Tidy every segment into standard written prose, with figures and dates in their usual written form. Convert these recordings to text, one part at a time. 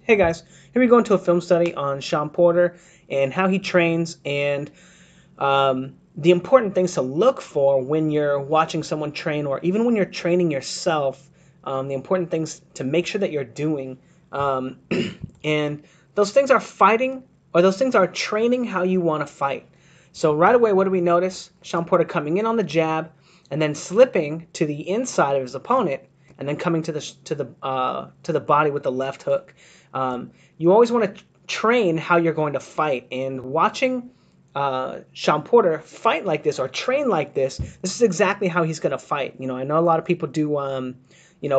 Hey guys, here we go into a film study on Shawn Porter and how he trains and the important things to look for when you're watching someone train or even when you're training yourself, the important things to make sure that you're doing. Um, and those things are fighting or those things are training how you want to fight. So right away, what do we notice? Shawn Porter coming in on the jab and then slipping to the inside of his opponent and then coming to the body with the left hook. You always want to train how you're going to fight, and watching Shawn Porter fight like this or train like this is exactly how he's going to fight. I know a lot of people do,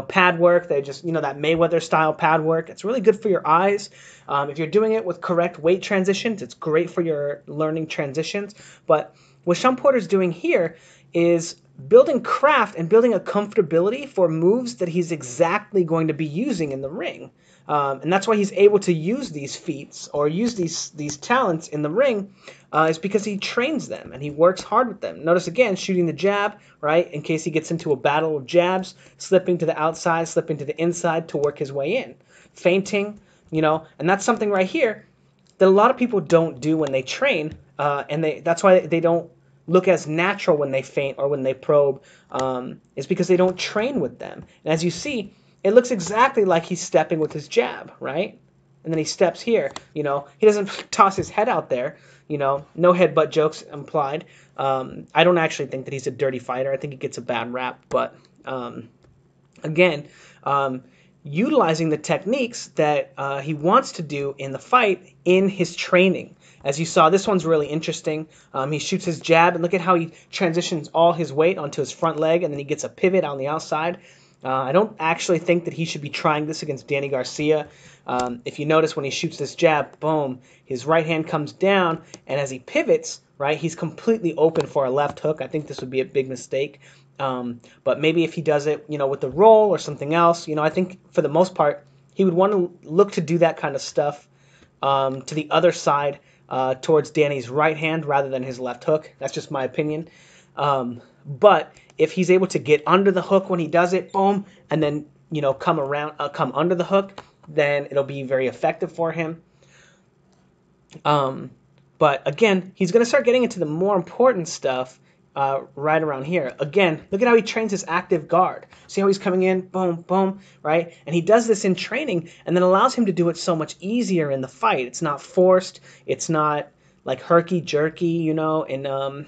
pad work. They just, that Mayweather style pad work. It's really good for your eyes. If you're doing it with correct weight transitions, it's great for your learning transitions. But what Shawn Porter's doing here is building craft and building a comfortability for moves that he's exactly going to be using in the ring. And that's why he's able to use these feats or use these talents in the ring, is because he trains them and he works hard with them. Notice again, shooting the jab, right, in case he gets into a battle of jabs, slipping to the outside, slipping to the inside to work his way in. Feinting, and that's something right here that a lot of people don't do when they train, and that's why they don't look as natural when they feint or when they probe, is because they don't train with them. And as you see, it looks exactly like he's stepping with his jab, right? And then he steps here, he doesn't toss his head out there, no headbutt jokes implied. I don't actually think that he's a dirty fighter. I think he gets a bad rap, but again, utilizing the techniques that he wants to do in the fight in his training. As you saw, this one's really interesting. He shoots his jab, and look at how he transitions all his weight onto his front leg, and then he gets a pivot on the outside. I don't actually think that he should be trying this against Danny Garcia. If you notice when he shoots this jab, boom, his right hand comes down, and as he pivots, right, he's completely open for a left hook. I think this would be a big mistake. But maybe if he does it, with the roll or something else, I think for the most part, he would want to look to do that kind of stuff to the other side, towards Danny's right hand rather than his left hook. That's just my opinion. But if he's able to get under the hook when he does it, boom, and then, come around, come under the hook, then it'll be very effective for him. But again, he's going to start getting into the more important stuff right around here. Again, look at how he trains his active guard. See how he's coming in, boom, boom, right? And he does this in training and then allows him to do it so much easier in the fight. It's not forced. It's not like herky-jerky, and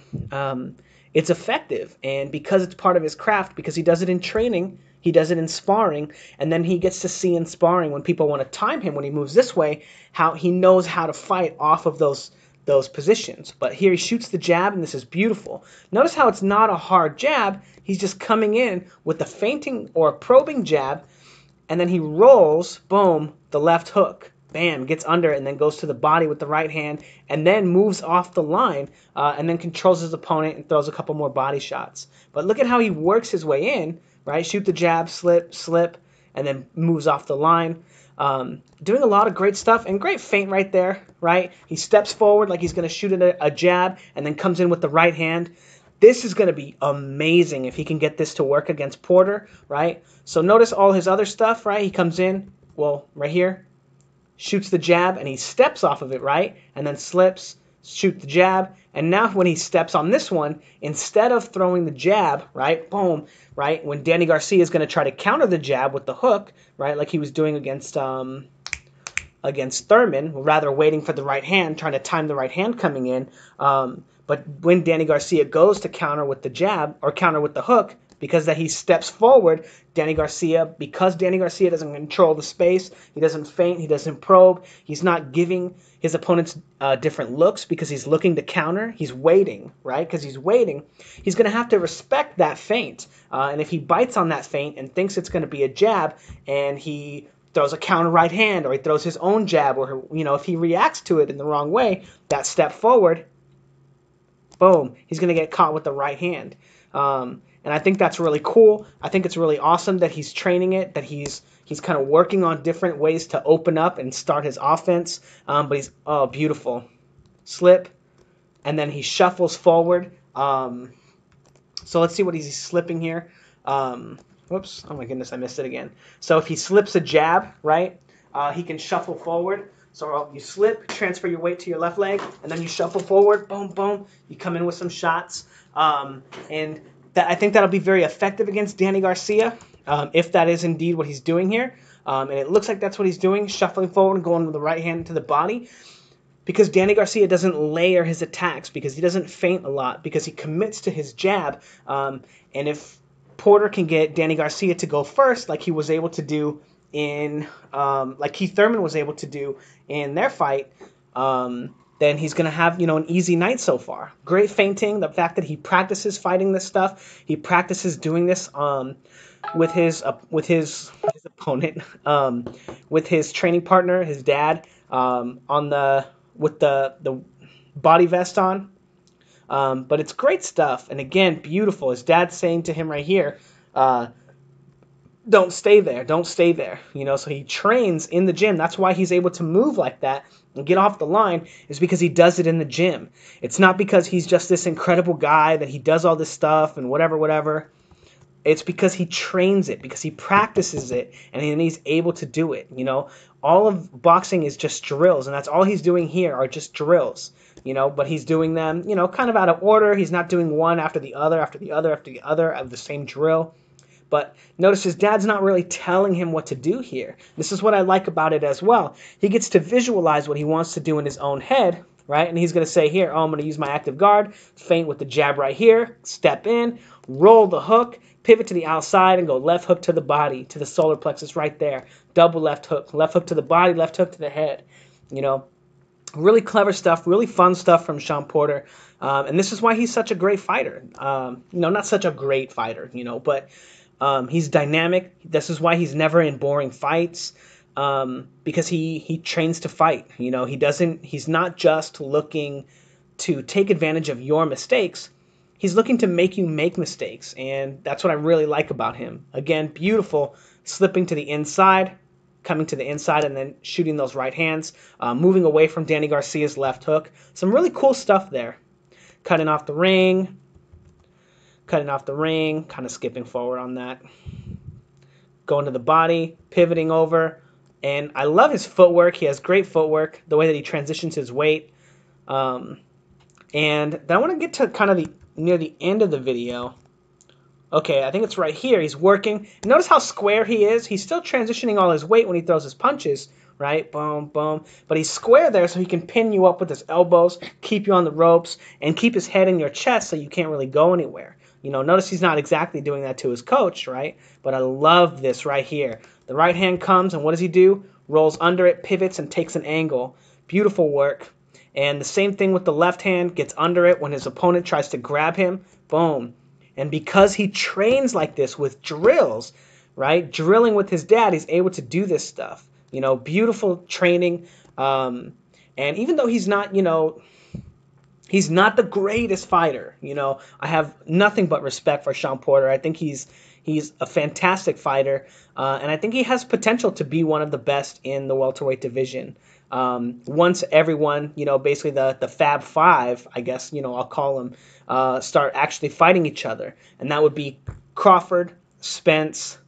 it's effective. And because it's part of his craft, because he does it in training, he does it in sparring, and then he gets to see in sparring when people want to time him when he moves this way, how he knows how to fight off of those positions. But here he shoots the jab, and this is beautiful. Notice how it's not a hard jab. He's just coming in with a feinting or a probing jab, and then he rolls, boom, the left hook. Bam, gets under and then goes to the body with the right hand and then moves off the line, and then controls his opponent and throws a couple more body shots. But look at how he works his way in, right? Shoot the jab, slip, and then moves off the line. Doing a lot of great stuff and great feint right there, right? He steps forward like he's going to shoot a jab and then comes in with the right hand. This is going to be amazing if he can get this to work against Porter, right? So notice all his other stuff, right? He comes in, well, right here, shoots the jab, and he steps off of it, right? And then slips, shoot the jab. And now when he steps on this one, instead of throwing the jab, right, boom, right, when Danny Garcia is going to try to counter the jab with the hook, right, like he was doing against Thurman, rather waiting for the right hand, trying to time the right hand coming in. But when Danny Garcia goes to counter with the jab or counter with the hook, because that he steps forward, because Danny Garcia doesn't control the space, he doesn't feint, he doesn't probe, he's not giving his opponents different looks because he's looking to counter, he's waiting, right? Because he's waiting, he's going to have to respect that feint. And if he bites on that feint and thinks it's going to be a jab, and he throws a counter right hand, or he throws his own jab, or, if he reacts to it in the wrong way, that step forward, boom, he's going to get caught with the right hand. And I think that's really cool. I think it's really awesome that he's training it, that he's kind of working on different ways to open up and start his offense. But he's, beautiful. Slip, and then he shuffles forward. So let's see what he's slipping here. Whoops, oh my goodness, I missed it again. So if he slips a jab, right, he can shuffle forward. So you slip, transfer your weight to your left leg, and then you shuffle forward, boom, boom. You come in with some shots. And I think that'll be very effective against Danny Garcia, if that is indeed what he's doing here. And it looks like that's what he's doing, shuffling forward and going with the right hand to the body. Because Danny Garcia doesn't layer his attacks, because he doesn't feint a lot, because he commits to his jab. And if Porter can get Danny Garcia to go first, like he was able to do like Keith Thurman was able to do in their fight, then he's going to have, an easy night so far. Great feinting. The fact that he practices fighting this stuff, he practices doing this with his opponent, with his training partner, his dad, with the body vest on. But it's great stuff, and again, beautiful. His dad's saying to him right here, don't stay there, don't stay there. So he trains in the gym. That's why he's able to move like that and get off the line, is because he does it in the gym. It's not because he's just this incredible guy that he does all this stuff and whatever. It's because he trains it, because he practices it, and then he's able to do it. All of boxing is just drills, and that's all he's doing here are just drills. But he's doing them, kind of out of order. He's not doing one after the other, after the other, after the other of the same drill. But notice his dad's not really telling him what to do here. This is what I like about it as well. He gets to visualize what he wants to do in his own head, right? And he's going to say here, I'm going to use my active guard, feint with the jab right here, step in, roll the hook, pivot to the outside, and go left hook to the body, to the solar plexus right there. Double left hook to the body, left hook to the head. Really clever stuff, really fun stuff from Shawn Porter. And this is why he's such a great fighter. Not such a great fighter, but he's dynamic. This is why he's never in boring fights, because he trains to fight. He's not just looking to take advantage of your mistakes. He's looking to make you make mistakes, and that's what I really like about him. Again, beautiful, slipping to the inside, coming to the inside, and then shooting those right hands, moving away from Danny Garcia's left hook. Some really cool stuff there. Cutting off the ring, kind of skipping forward on that. Going to the body, pivoting over, and I love his footwork. He has great footwork, the way that he transitions his weight. And then I want to get to kind of near the end of the video. Okay, I think it's right here. He's working. Notice how square he is. He's still transitioning all his weight when he throws his punches, right? Boom, boom. But he's square there so he can pin you up with his elbows, keep you on the ropes, and keep his head in your chest so you can't really go anywhere. Notice he's not exactly doing that to his coach, right? But I love this right here. The right hand comes, and what does he do? Rolls under it, pivots, and takes an angle. Beautiful work. And the same thing with the left hand, gets under it when his opponent tries to grab him. Boom. And because he trains like this with drills, right, drilling with his dad, he's able to do this stuff. Beautiful training. And even though he's not, he's not the greatest fighter, I have nothing but respect for Shawn Porter. I think he's a fantastic fighter, and I think he has potential to be one of the best in the welterweight division. Once everyone, basically the Fab Five, I guess, I'll call them, start actually fighting each other. And that would be Crawford, Spence,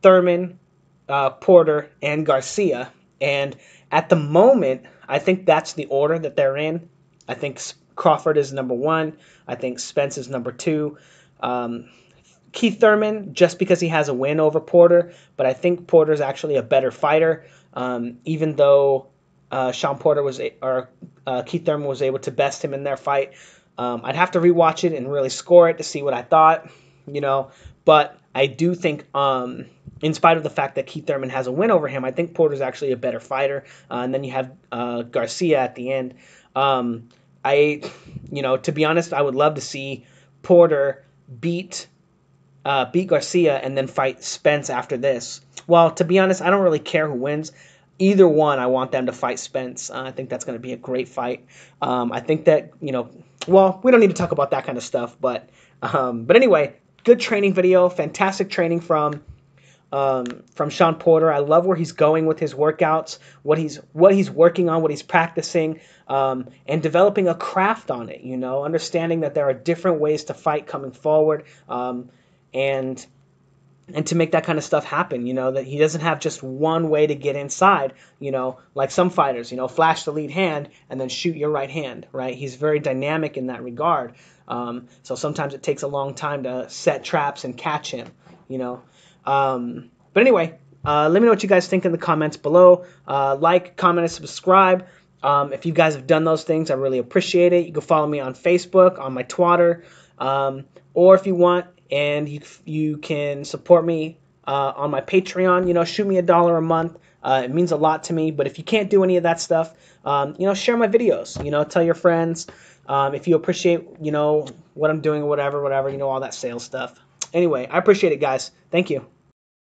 Thurman, Porter, and Garcia. And at the moment, I think that's the order that they're in. I think Crawford is number 1. I think Spence is number 2. Keith Thurman, just because he has a win over Porter, but I think Porter's actually a better fighter, even though Shawn Porter Keith Thurman was able to best him in their fight. I'd have to rewatch it and really score it to see what I thought, but I do think, in spite of the fact that Keith Thurman has a win over him, I think Porter's actually a better fighter. And then you have Garcia at the end. To be honest, I would love to see Porter beat Garcia and then fight Spence after this. Well, to be honest, I don't really care who wins. Either one, I want them to fight Spence. I think that's going to be a great fight. I think that, well, we don't need to talk about that kind of stuff, but anyway, good training video, fantastic training from Shawn Porter. I love where he's going with his workouts, what he's working on, what he's practicing, and developing a craft on it, understanding that there are different ways to fight coming forward, and and to make that kind of stuff happen, that he doesn't have just one way to get inside, like some fighters, flash the lead hand and then shoot your right hand, right? He's very dynamic in that regard. So sometimes it takes a long time to set traps and catch him, you know. But anyway, let me know what you guys think in the comments below. Like, comment, and subscribe. If you guys have done those things, I really appreciate it. You can follow me on Facebook, on my Twitter, or if you want, and you can support me on my Patreon. Shoot me $1 a month. It means a lot to me. But if you can't do any of that stuff, share my videos. Tell your friends if you appreciate what I'm doing or whatever, all that sales stuff. Anyway, I appreciate it, guys. Thank you.